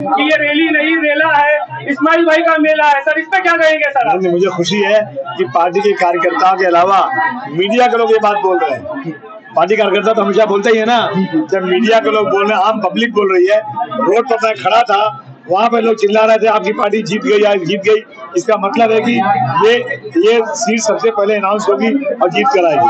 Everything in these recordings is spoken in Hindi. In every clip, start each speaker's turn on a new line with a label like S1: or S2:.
S1: कि ये रैली नहीं रेला है, इस्माइल भाई का मेला है सर, इस पे क्या कहेंगे सर?
S2: मुझे खुशी है कि पार्टी के कार्यकर्ताओं के अलावा मीडिया के लोग ये बात बोल रहे हैं। पार्टी कार्यकर्ता तो हमेशा बोलते ही है ना, जब मीडिया के लोग बोल रहे हैं, आम पब्लिक बोल रही है। रोड पर मैं खड़ा था, वहाँ पे लोग चिल्ला रहे थे आपकी पार्टी जीत गई आज जीत गई। इसका मतलब है कि ये सीट सबसे पहले अनाउंस होगी और जीत कर आएगी।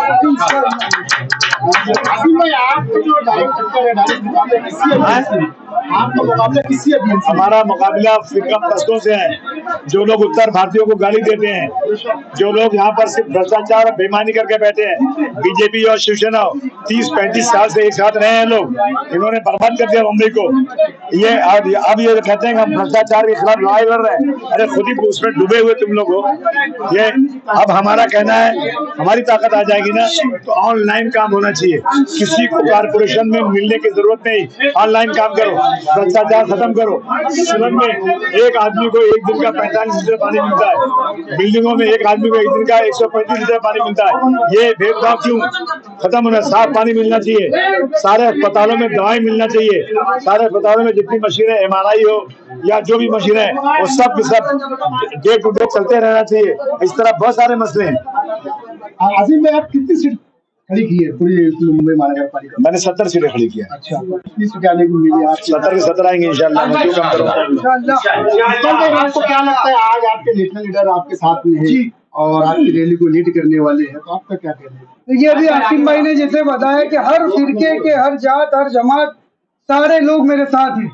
S2: हमारा मुकाबला फिक्र प्रश्नों से है। जो लोग उत्तर भारतीयों को गाली देते हैं, जो लोग यहाँ पर सिर्फ भ्रष्टाचार और बेईमानी करके बैठे हैं, बीजेपी और शिवसेना 30-35 साल से एक साथ रहे हैं लोग, इन्होंने बर्बाद कर दिया मुंबई को। ये अब ये कहते हैं कि हम भ्रष्टाचार के खिलाफ लड़ाई लड़ रहे हैं। अरे खुद ही उसमें डूबे हुए तुम लोग हो। ये अब हमारा कहना है, हमारी ताकत आ जाएगी ना तो ऑनलाइन काम होना चाहिए। किसी को कारपोरेशन में मिलने की जरूरत नहीं, ऑनलाइन काम करो, भ्रष्टाचार खत्म करो। सुरत में एक आदमी को एक दिन का 45 लीटर पानी मिलता है, बिल्डिंगों में एक आदमी को एक दिन का 135 लीटर पानी मिलता है। ये भेदभाव क्यों खत्म होना? साफ पानी मिलना चाहिए, सारे अस्पतालों में दवाई मिलना चाहिए, सारे अस्पतालों में जितनी मशीनें MRI हो या जो भी मशीनें है वो सब के सब डे टू डे चलते रहना चाहिए। इस तरह बहुत सारे मसले हैं।
S3: आसिम भाई, आप कितनी सीट खड़ी की है पूरी मुंबई महानगर पालिका?
S2: मैंने 70 सीटें खड़ी की है।
S3: अच्छा, कितनी सीटें आने को मिली?
S2: 70 के 70 आएंगे इंशाल्लाह। मैं क्यों कम करूँगा?
S3: आपको क्या लगता है, आज आपके नेशनल लीडर आपके साथ में है और आपकी रैली को लीड करने वाले हैं, तो आपका क्या कहना है?
S4: देखिए, अभी आसिम भाई ने जैसे बताया कि हर फिरके के, हर जात, हर जमात, सारे लोग मेरे साथ हैं,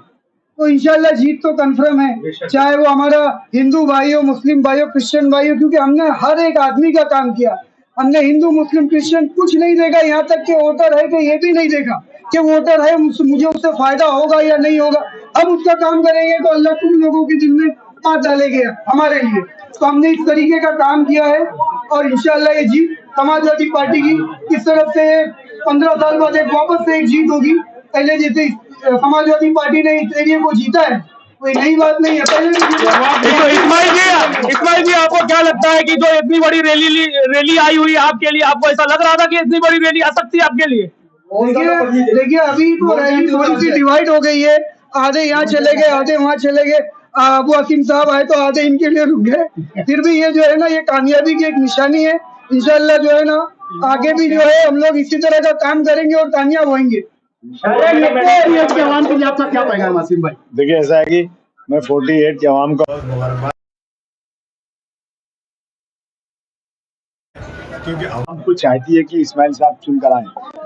S4: तो इंशाल्लाह जीत तो कंफर्म है। चाहे वो हमारा हिंदू भाई हो, मुस्लिम भाई हो, क्रिश्चियन भाई हो, क्योंकि हमने हर एक आदमी का काम किया। हमने हिंदू मुस्लिम क्रिश्चियन कुछ नहीं देखा, यहाँ तक कि वोटर है कि ये भी नहीं देखा कि वोटर है मुझे उससे फायदा होगा या नहीं होगा। अब उसका काम करेंगे तो अल्लाह तुम लोगों के दिल में बात डालेंगे हमारे लिए। तो हमने इस तरीके का काम किया है और इंशाल्लाह ये जीत समाजवादी पार्टी की इस तरफ से 15 साल बाद एक वापस से एक जीत होगी। पहले जैसे समाजवादी पार्टी ने इस एरिया को जीता है, कोई नई बात नहीं है। पहले
S1: तो इस्माइल जी, आपको क्या लगता है कि जो इतनी बड़ी रैली आई हुई है आपके लिए, आपको ऐसा लग रहा था कि इतनी बड़ी रैली आ सकती है आपके लिए?
S4: देखिए अभी तो रैली थोड़ी सी डिवाइड हो गई है, आधे यहाँ चले गए, आधे वहाँ चले गए। अबू असीम साहब आए तो आधे इनके लिए रुक गए। फिर भी ये जो है ना, ये कामयाबी की एक निशानी है। इंशाल्लाह जो है ना, आगे भी जो है हम लोग इसी तरह का काम करेंगे और कामयाब होंगे।
S3: के आवाम के लिए आपका क्या पैगाम आसिम भाई?
S2: देखिए ऐसा है कि मैं 48 के आवाम को मुबारकबाद, क्योंकि आवाम को चाहती है कि इस्माइल साहब चुन कर आए।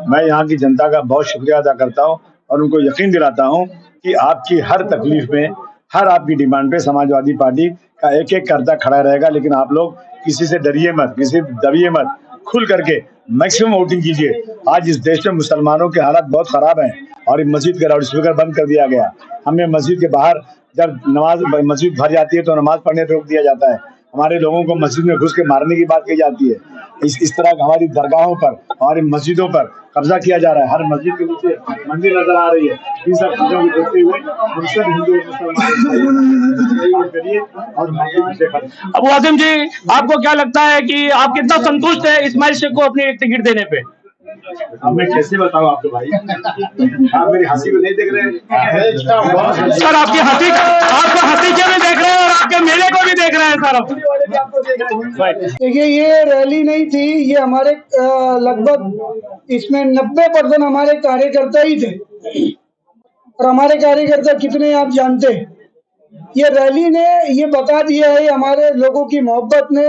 S2: मैं यहाँ की जनता का बहुत शुक्रिया अदा करता हूँ और उनको यकीन दिलाता हूँ कि आपकी हर तकलीफ में, हर आपकी डिमांड पे समाजवादी पार्टी का एक एक करता खड़ा रहेगा। लेकिन आप लोग किसी से डरिए मत, किसी से दबिए मत, खुल करके मैक्सिमम वोटिंग कीजिए। आज इस देश में मुसलमानों के हालात बहुत खराब हैं और मस्जिद का लाउड स्पीकर बंद कर दिया गया। हमें मस्जिद के बाहर जब मस्जिद भर जाती है तो नमाज पढ़ने रोक दिया जाता है। हमारे लोगों को मस्जिद में घुस के मारने की बात कही जाती है। इस तरह हमारी दरगाहों पर, हमारी मस्जिदों पर कब्जा किया जा रहा है। हर मस्जिद के नीचे मंदिर नजर आ रही है। इन सब चीजों को देखते हुए हम सब हिंदू मुसलमान।
S1: अबू आसिम जी, आपको क्या लगता है कि आप कितना संतुष्ट है इस्माइल शेख को अपनी टिकट देने पे?
S2: अब मैं कैसे बताऊं आपको भाई, आप मेरी हंसी को नहीं देख रहे हैं
S1: सर? आपकी हंसी, आपको हंसी क्यों नहीं देख रहे हैं और आपके मेले को भी देख रहे हैं सर?
S4: देखिए, ये रैली नहीं थी, ये हमारे लगभग इसमें 90% हमारे कार्यकर्ता ही थे। और हमारे कार्यकर्ता कितने आप जानते हैं। ये रैली ने ये बता दिया है, हमारे लोगों की मोहब्बत ने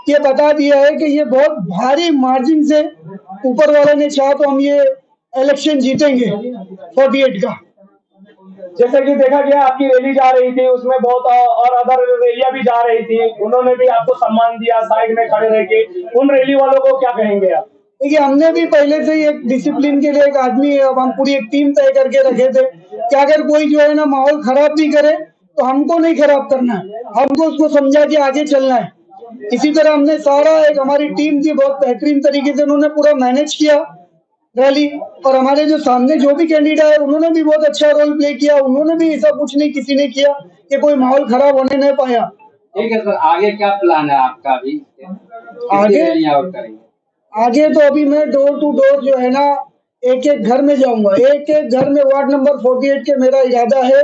S4: ये बता दिया है कि ये बहुत भारी मार्जिन से ऊपर वाले ने चाहा तो हम ये इलेक्शन जीतेंगे 48 का।
S1: जैसे कि देखा गया आपकी रैली जा रही थी, उसमें बहुत और अदर रैलियां भी जा रही थी, उन्होंने भी आपको सम्मान दिया साइड में खड़े रह के। उन रैली वालों को क्या कहेंगे आप?
S4: देखिए, हमने भी पहले से ही एक डिसिप्लिन के लिए एक आदमी, अब हम पूरी एक टीम तय करके रखे थे कि अगर कोई जो है ना माहौल खराब भी करे तो हमको नहीं खराब करना है, हमको उसको समझा के आगे चलना है। इसी तरह हमने सारा एक हमारी टीम थी, बहुत बेहतरीन तरीके से उन्होंने पूरा मैनेज किया रैली। और हमारे जो सामने जो भी कैंडिडेट है उन्होंने भी बहुत अच्छा रोल प्ले किया। उन्होंने भी ऐसा कुछ नहीं किसी ने किया कि कोई माहौल खराब होने नहीं पाया।
S5: ठीक है सर, आगे क्या प्लान है आपका? अभी
S4: आगे तो अभी मैं डोर टू डोर जो है ना, एक एक घर में जाऊंगा, एक एक घर में वार्ड नंबर 48 के मेरा इरादा है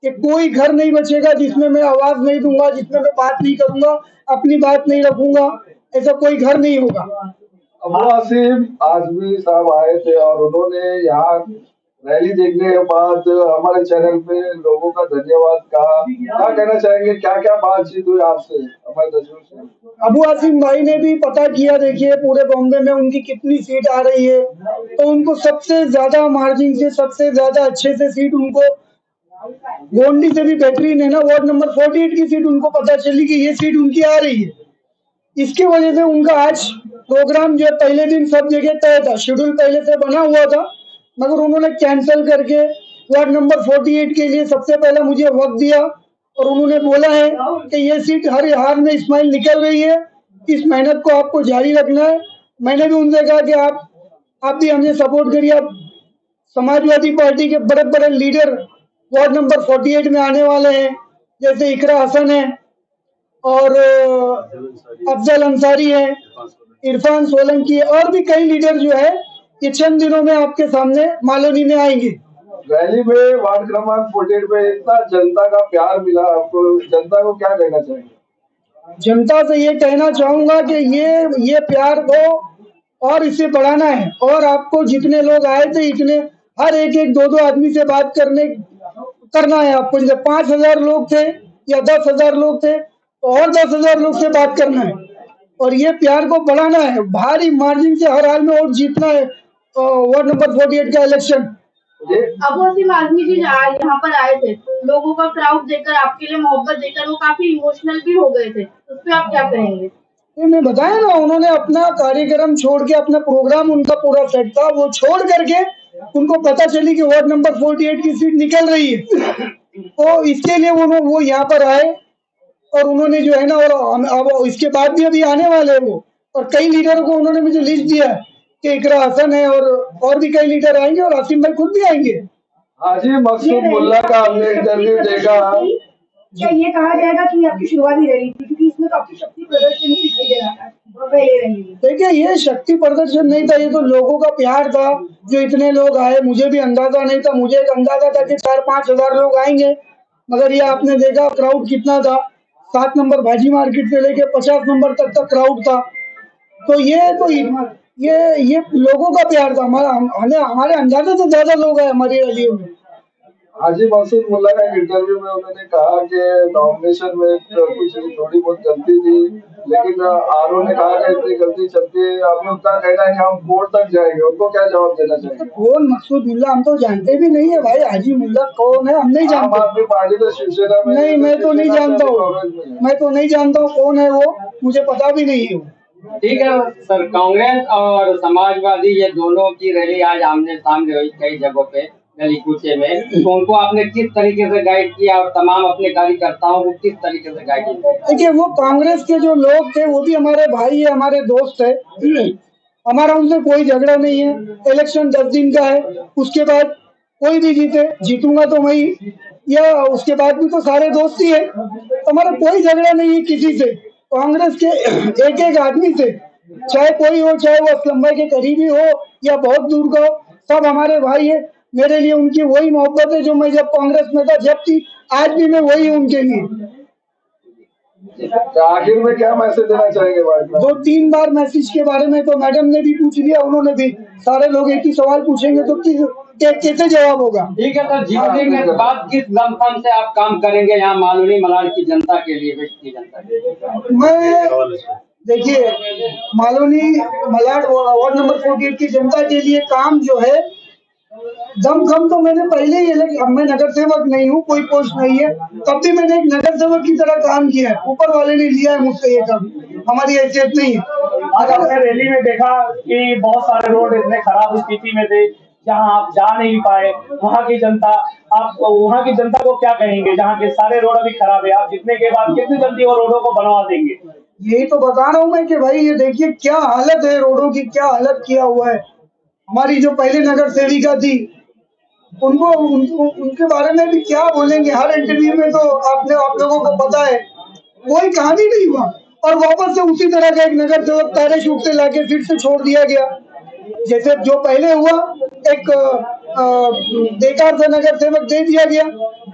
S4: कि कोई घर नहीं बचेगा जिसमें मैं आवाज नहीं दूंगा, जिसमें मैं बात नहीं करूंगा, अपनी बात नहीं रखूंगा, ऐसा कोई घर नहीं होगा।
S6: अबू आसिम आजमी साहब आए थे और उन्होंने यहाँ रैली देखने के बाद हमारे चैनल पे लोगों का धन्यवाद कहा। क्या कहना चाहेंगे, क्या क्या बातचीत हुई आपसे, हमारे दर्शकों से?
S4: अबू आसिम भाई ने भी पता किया, देखिए पूरे बॉम्बे में उनकी कितनी सीट आ रही है, तो उनको सबसे ज्यादा मार्जिन से, सबसे ज्यादा अच्छे से सीट उनको गोंडी से भी बेहतरीन है ना, वार्ड नंबर 48 की सीट उनको पता चली कि ये सीट उनकी आ रही है। इसकी वजह से उनका आज प्रोग्राम जो पहले दिन सब जगह तय था, शेड्यूल पहले से बना हुआ था, मगर उन्होंने कैंसिल करके वार्ड नंबर 48 के लिए सबसे पहले मुझे वक्त दिया और उन्होंने बोला है कि ये सीट हर हार में इस्माइल निकल रही है, इस मेहनत को आपको जारी रखना है। मैंने भी उनसे कहा कि आप भी हमें सपोर्ट करिए। आप समाजवादी पार्टी के बड़े बड़े लीडर वार्ड नंबर 48 में आने वाले हैं, जैसे इकरा हसन है और अफजल अंसारी है, इरफान सोलंकी है, और भी कई लीडर जो है ये चंद दिनों में आपके सामने मालोनी में आएंगे।
S6: रैली में वार्ड क्रमांक 48 में इतना जनता का प्यार मिला आपको, जनता को क्या कहना चाहेंगे?
S4: जनता से ये कहना चाहूंगा कि ये प्यार को और इसे बढ़ाना है, और आपको जितने लोग आए थे इतने हर एक दो आदमी से बात करना है आपको। जैसे 5,000 लोग थे या 10,000 लोग थे तो और 10,000 लोग से बात करना है, और ये प्यार को बढ़ाना है। भारी मार्जिन से हर हाल में वोट जीतना है वार्ड नंबर 48 का इलेक्शन।
S7: अबू आसिम आजमी जी यहाँ पर आए थे, लोगों का क्राउड देखकर, आपके लिए मोहब्बत देखकर वो काफी इमोशनल भी हो गए थे, उस पर आप क्या कहेंगे?
S4: मैं बताया ना, उन्होंने अपना कार्यक्रम छोड़ के, अपना प्रोग्राम उनका पूरा सेट था, वो छोड़ करके उनको पता चली कि वार्ड नंबर 48 की सीट निकल रही है, तो इसके लिए वो यहाँ पर आए और उन्होंने जो है ना, और अब इसके बाद भी अभी आने वाले हैं वो, और कई लीडरों को उन्होंने मुझे लिस्ट दिया है कि इकरा हसन है और भी कई लीडर आएंगे और आसिम भाई खुद भी आएंगे।
S6: हाजी मकसूद मुल्ला का हमने इंटरव्यू देखा।
S7: क्या ये कहा जाएगा कि आपकी शुरुआत ही रही थी, क्योंकि इसमें काफी शक्ति प्रदर्शन ही दिखाई दे रहा था?
S4: देखिए, ये शक्ति प्रदर्शन नहीं था, ये तो लोगों का प्यार था जो इतने लोग आए। मुझे भी अंदाजा नहीं था, मुझे एक अंदाजा था कि 4-5 हजार लोग आएंगे, मगर ये आपने देखा क्राउड कितना था। 7 नंबर भाजी मार्केट से लेके 50 नंबर तक का क्राउड था। तो ये लोगों का प्यार था, हमारे अंदाजे से ज्यादा लोग आए हमारी रैलियों में।
S6: हाजी मकसूद मुल्ला का इंटरव्यू में उन्होंने कहा कि नॉमिनेशन में कुछ थोड़ी बहुत गलती थी, लेकिन आरओ ने कहा कि इतनी गलती चलती है। आपने उनका कहना है कि हम कोर्ट तक जाएंगे, उनको क्या जवाब देना चाहिए?
S4: कौन मकसूद मुल्ला? हम तो जानते भी नहीं है भाई, हाजी मुल्ला कौन है हम नहीं जानते।
S6: आम आदमी पार्टी तो शिवसेना में
S4: नहीं, मैं तो नहीं जानता हूँ कौन है वो, मुझे पता भी नहीं है।
S5: ठीक है सर, कांग्रेस और समाजवादी ये दोनों की रैली आज आमने सामने हुई कई जगहों पे गली कूचे में, तो उनको आपने किस तरीके से गाइड किया और तमाम अपने कार्यकर्ताओं को किस तरीके से गाइड किया?
S4: देखिए, वो कांग्रेस के जो लोग थे वो भी हमारे भाई है, हमारे दोस्त है, हमारा उनसे कोई झगड़ा नहीं है। इलेक्शन 10 दिन का है, उसके बाद कोई भी जीतूंगा तो मैं, या उसके बाद भी तो सारे दोस्त ही है, हमारा कोई झगड़ा नहीं है किसी से। कांग्रेस के एक आदमी से, चाहे कोई हो, चाहे वो असलम भाई के करीबी हो या बहुत दूर का हो, सब हमारे भाई है। मेरे लिए उनकी वही मोहब्बत है जो मैं जब कांग्रेस में था, जब थी, आज भी मैं वही हूँ उनके लिए।
S6: आखिर में क्या मैसेज देना चाहेंगे?
S4: 2-3 बार मैसेज के बारे में तो मैडम ने भी पूछ लिया, उन्होंने भी। सारे लोग एक ही सवाल पूछेंगे तो कैसे जवाब होगा?
S5: ठीक है सर, जीतने के बाद किस दमखम से आप काम करेंगे यहाँ मालूनी मलाड की जनता के लिए, वेस्ट की जनता के लिए?
S4: मैं देखिए, मालूनी मलाड वार्ड नंबर 48 की जनता के लिए काम जो है, दमखम तो मैंने पहले ही, अब मैं नगर सेवक नहीं हूँ, कोई पोस्ट नहीं है, तब भी मैंने एक नगर सेवक की तरह काम किया है। ऊपर वाले ने लिया है मुझसे ये काम, हमारी हैसियत नहीं है।
S1: आज आपने रैली में देखा कि बहुत सारे रोड इतने खराब स्थिति में थे जहां आप जा नहीं पाए। वहां की जनता को क्या कहेंगे जहां के सारे रोड अभी खराब है? आप जीतने के बाद कितनी जल्दी वो रोडों को बनवा देंगे?
S4: यही तो बता रहा हूँ मैं कि भाई, ये देखिए क्या हालत है रोडों की, क्या हालत किया हुआ है। हमारी जो पहले नगर सेविका थी, उनके बारे में भी क्या बोलेंगे? हर इंटरव्यू में तो आप लोगों को पता है, कोई कहानी नहीं हुआ, और वापस से उसी तरह का एक नगर सेवक पैराशूट से लाके फिर से छोड़ दिया गया। जैसे जो पहले हुआ एक बेकार सा नगर सेवक दे दिया गया,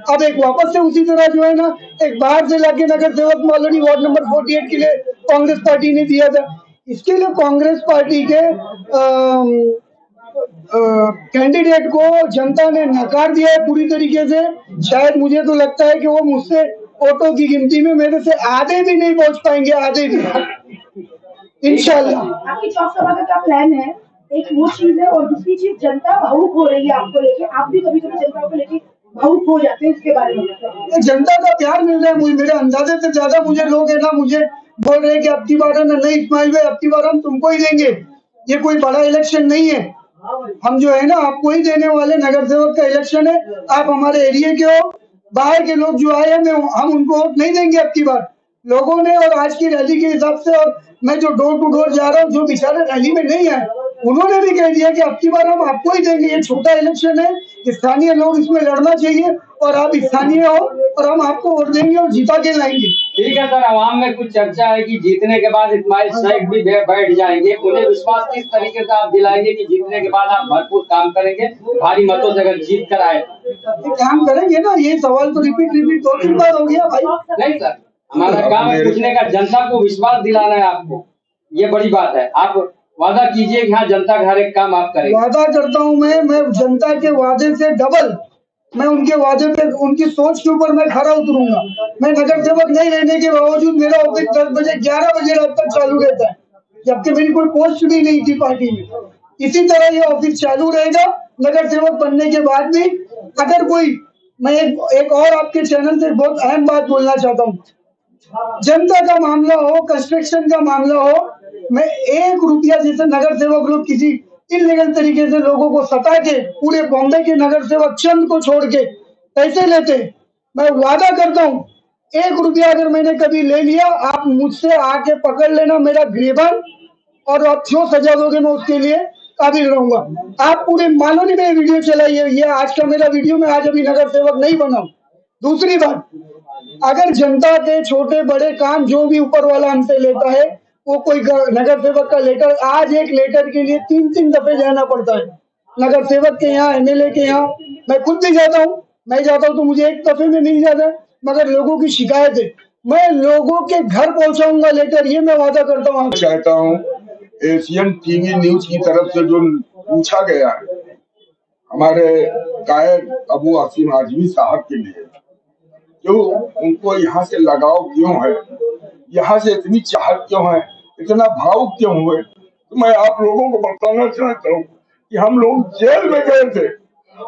S4: अब एक वापस से उसी तरह जो है ना एक बाहर से लाके नगर सेवक ऑलरेडी वार्ड नंबर 48 के लिए कांग्रेस पार्टी ने दिया था। इसके लिए कांग्रेस पार्टी के कैंडिडेट को जनता ने नकार दिया है पूरी तरीके से। शायद मुझे तो लगता है कि वो मुझसे वोटों की गिनती में मेरे से आधे भी नहीं पहुंच पाएंगे, आधे भी इंशाल्लाह।
S7: आपकी चौक सभा का क्या प्लान है? एक वो चीज है, और दूसरी चीज जनता भावुक हो रही है आपको लेके, आप भी कभी कभी जनता को लेके भावुक हो जाते हैं, इसके बारे में
S4: जनता का प्यार मिल रहा है मुझे, मेरे अंदाजे से ज्यादा मुझे लोग है ना मुझे बोल रहे हैं कि अब की बार है ना नहीं इस्माइल भाई, अब की बार हम तुमको ही देंगे, ये कोई बड़ा इलेक्शन नहीं है, हम जो है ना आपको ही देने वाले, नगर सेवक का इलेक्शन है, आप हमारे एरिया के हो, बाहर के लोग जो आए हैं हम उनको वोट नहीं देंगे अब की बार। लोगों ने और आज की रैली के हिसाब से, और मैं जो डोर टू डोर जा रहा हूँ, जो बेचारे रैली में नहीं आए उन्होंने भी कह दिया कि अब की बार हम आपको ही देंगे, ये छोटा इलेक्शन है, स्थानीय लोग इसमें लड़ना चाहिए और आप स्थानीय हो और हम आपको वोट देंगे और जीता के लाएंगे।
S5: ठीक है सर, आवाम में कुछ चर्चा है कि जीतने के बाद इस्माइल शेख भी बैठ जाएंगे, उन्हें विश्वास किस तरीके से आप दिलाएंगे कि जीतने के बाद आप भरपूर काम करेंगे, भारी मतों से अगर जीत कर आए?
S4: काम करेंगे ना, ये सवाल तो रिपीट 2-3 बार हो गया भाई।
S5: नहीं सर, हमारा काम है पूछने का, जनता को विश्वास दिलाना है आपको, ये बड़ी बात है। आप वादा कीजिए कि हाँ जनता का हर एक काम आप करेंगे।
S4: वादा करता हूँ मैं जनता के वादे से डबल, मैं उनके वादे पे, उनकी सोच के ऊपर मैं खरा उतरूंगा। मैं नगर सेवक नहीं रहने के बावजूद मेरा ऑफिस 10 बजे 11 बजे रात तक चालू रहता है, जबकि मेरी कोई पोस्ट भी नहीं थी पार्टी में। इसी तरह ये ऑफिस चालू रहेगा नगर सेवक बनने के बाद भी। अगर कोई, मैं एक और आपके चैनल से बहुत अहम बात बोलना चाहता हूँ, जनता का मामला हो, कंस्ट्रक्शन का मामला हो, मैं 1 रुपया, जैसे नगर सेवक लोग किसी इलीगल तरीके से लोगों को सता के, पूरे बॉम्बे के नगर सेवक चंद को छोड़ के पैसे लेते, मैं वादा करता हूँ 1 रुपया अगर मैंने कभी ले लिया, आप मुझसे आके पकड़ लेना मेरा गिरबान, और आप जो सजा दोगे मैं उसके लिए काबिल रहूंगा। आप पूरे मालूनी में वीडियो चलाइए, ये आज का मेरा वीडियो, मैं आज अभी नगर सेवक नहीं बना। दूसरी बात, अगर जनता के छोटे बड़े काम जो भी ऊपर वाला हमसे लेता है, वो कोई नगर सेवक का लेटर, आज एक लेटर के लिए 3-3 दफे जाना पड़ता है नगर सेवक के यहाँ, एमएलए के यहाँ। मैं खुद भी जाता हूँ, मैं जाता हूँ तो मुझे एक दफे में मिल जाता है, मगर लोगों की शिकायत है, मैं लोगों के घर पहुंचाऊंगा लेटर, ये मैं वादा करता हूँ।
S8: चाहता हूँ एशियन टीवी न्यूज की तरफ से जो पूछा गया है हमारे कायद अबू आसिम आजमी साहब के लिए, जो उनको यहाँ से लगाव क्यों है, यहाँ से इतनी चाहत क्यों है, इतना भावुक क्यों हुए, तो मैं आप लोगों को बताना चाहता हूँ कि हम लोग जेल में गए थे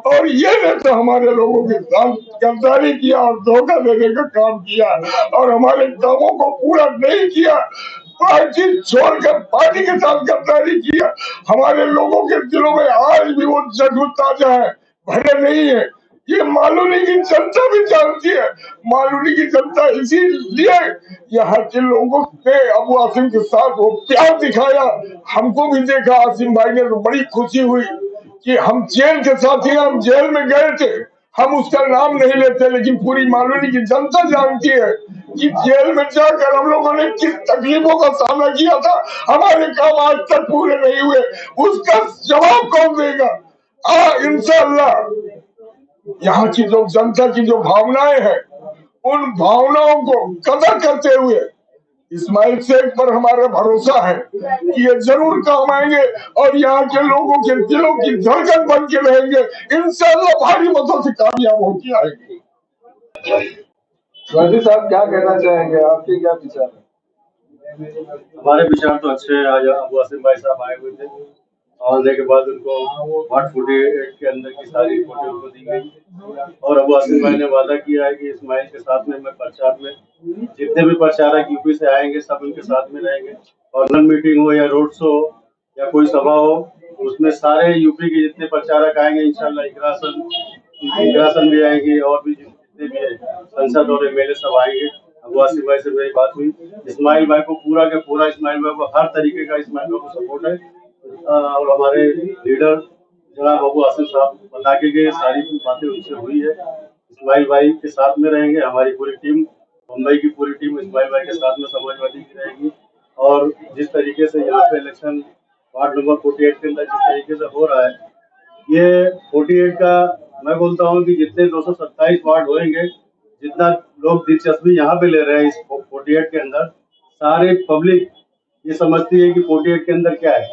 S8: और ये ने तो हमारे लोगों के साथ गद्दारी किया और धोखा देने का काम किया और हमारे कामों को पूरा नहीं किया, पार्टी छोड़कर पार्टी के साथ गद्दारी किया। हमारे लोगों के दिलों में आज भी वो जज्बा ताजा है, भरे नहीं है। ये मालूनी की जनता भी जानती है, मालूनी की जनता इसीलिए यहाँ के लोगों ने अबू आसिम के साथ वो प्यार दिखाया। हमको भी देखा आसिम भाई ने तो बड़ी खुशी हुई कि हम जेल के साथ ही, हम जेल में गए थे, हम उसका नाम नहीं लेते, लेकिन पूरी मालूनी की जनता जानती है कि जेल में जाकर हम लोगों ने किस तकलीफों का सामना किया था, हमारे काम आज तक पूरे नहीं हुए, उसका जवाब कौन देगा? इंशाअल्लाह यहाँ की जो जनता की जो भावनाएं हैं, उन भावनाओं को कदर करते हुए इस्माइल शेख पर हमारा भरोसा है कि ये जरूर काम आएंगे और यहाँ के लोगों के दिलों की धड़कन बन के रहेंगे। इंशाअल्लाह भारी मतों से कामयाब होकर आएंगे।
S6: गांधी साहब क्या कहना चाहेंगे, आपके क्या विचार है?
S9: हमारे विचार तो अच्छे हैं। आज अबू आसिम भाई साहब आए हुए थे, आने के बाद उनको वार्ड 48 के अंदर की सारी रिपोर्टें उनको दी गई और अबू आसिम भाई ने वादा किया है कि इस्माइल के साथ में मैं प्रचार में, जितने भी प्रचारक यूपी से आएंगे सब उनके साथ में रहेंगे, और नन मीटिंग हो या रोड शो या कोई सभा हो, उसमें सारे यूपी के जितने प्रचारक आएंगे इंशाल्लाह, इग्रासन भी आएंगे और भी जितने भी है संसद और एमएलए सब आएंगे। अबू आसिम भाई से मेरी बात हुई, इस्माइल भाई को पूरा के पूरा, इस्माइल भाई को हर तरीके का इस्माइल भाई को सपोर्ट है और हमारे लीडर जनाब अबू आसिम साहब बता के गए, सारी बातें उनसे हुई है। इस्माइल भाई के साथ में रहेंगे, हमारी पूरी टीम, मुंबई की पूरी टीम इस्माइल भाई के साथ में समाजवादी की रहेगी और जिस तरीके से यहाँ पे इलेक्शन वार्ड नंबर 48 के अंदर जिस तरीके से हो रहा है, ये 48 का मैं बोलता हूँ कि जितने 227 वार्ड होंगे, जितना लोग दिलचस्पी यहाँ पे ले रहे हैं इस 48 के अंदर, सारे पब्लिक ये समझती है कि 48 के अंदर क्या है।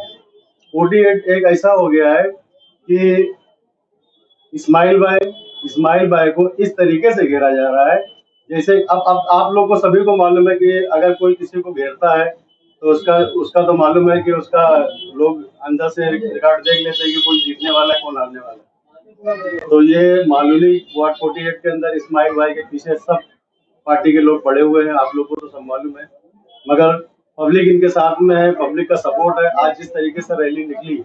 S9: 48 एक ऐसा हो गया है कि इस्माइल भाई को इस तरीके से घेरा जा रहा है, जैसे अब आप लोग को सभी को मालूम है कि अगर कोई किसी को घेरता है तो उसका तो मालूम है कि उसका लोग अंदर से रिकॉर्ड देख लेते हैं कि कौन जीतने वाला है कौन हारने वाला है। तो ये मालूनी वार्ड 48 के अंदर इस्माइल भाई के पीछे सब पार्टी के लोग पड़े हुए हैं, आप लोग को तो सब मालूम है, मगर पब्लिक इनके साथ में है, पब्लिक का सपोर्ट है। आज जिस तरीके से रैली निकली,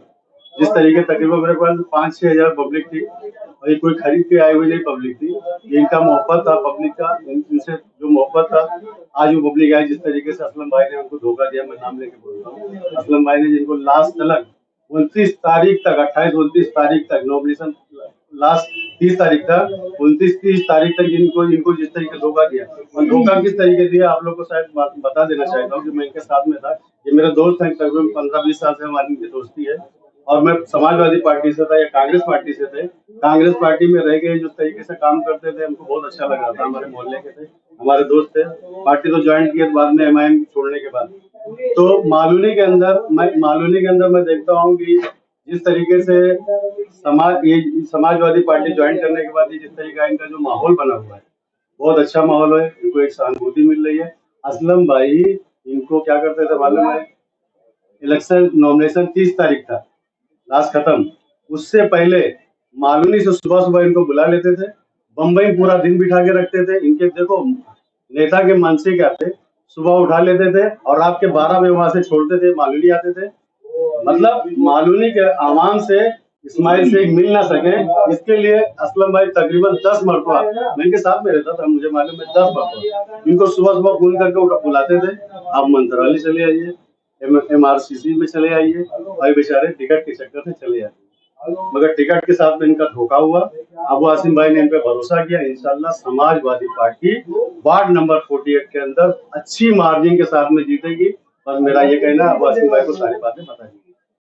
S9: जिस तरीके तकरीबन मेरे पास 5-6 हजार पब्लिक थी, और ये कोई खरीद के आई हुई नहीं पब्लिक थी, इनका मोहब्बत था पब्लिक का, इनसे जो मोहब्बत था, आज वो पब्लिक आई। जिस तरीके से असलम भाई ने उनको धोखा दिया, मैं नाम लेके बोल रहा हूँ, असलम भाई ने जिनको लास्ट तक 29 तारीख तक 28-29 तारीख तक नॉमिनेशन, लास्ट 30 तारीख तक 29-30 तारीख तक इनको जिस तरीके धोखा दिया, और धोखा किस तरीके दिया आप लोग को शायद बता देना चाहता हूँ कि मैं इनके साथ में था। ये मेरे दोस्त हैं, तकरीबन 15-20 साल से हमारी इनकी दोस्ती है, और मैं समाजवादी पार्टी से था या कांग्रेस पार्टी से थे। कांग्रेस पार्टी में रह गए, जिस तरीके से काम करते थे हमको बहुत अच्छा लग रहा था, हमारे मोहल्ले के थे, हमारे दोस्त थे। पार्टी तो ज्वाइन किए बाद में MIM छोड़ने के बाद। तो मालूनी के अंदर मैं देखता हूँ कि जिस तरीके से समाजवादी पार्टी ज्वाइन करने के बाद जिस तरीके का इनका जो माहौल बना हुआ है, बहुत अच्छा माहौल है, इनको एक सहानुभूति मिल रही है। असलम भाई इनको क्या करते थे मालूम है, इलेक्शन नॉमिनेशन 30 तारीख था लास्ट खत्म, उससे पहले मालूनी से सुबह इनको बुला लेते थे, बम्बई पूरा दिन बिठा के रखते थे। इनके देखो नेता के मनसे क्या थे, सुबह उठा लेते थे और रात के 12 बजे वहां से छोड़ते थे, मालूनी आते थे। मतलब मालूनी के आवाम से इस्माइल शेख मिल ना सके, इसके लिए असलम भाई तकरीबन 10 मरतबा, मैं इनके साथ में रहता था, मुझे मालूम है 10 मरतबा इनको सुबह फोन करके बुलाते थे, आप मंत्रालय चले आइए, MRCC में चले आइए, भाई बेचारे टिकट के चक्कर से चले आए, मगर टिकट के साथ में इनका धोखा हुआ। अबू आसिम भाई ने इन पे भरोसा किया, इंशाल्लाह समाजवादी पार्टी वार्ड नंबर 48 के अंदर अच्छी मार्जिन के साथ में जीतेगी। बस मेरा ये कहना है, अबू आसिम भाई को सारी बातें बता दी।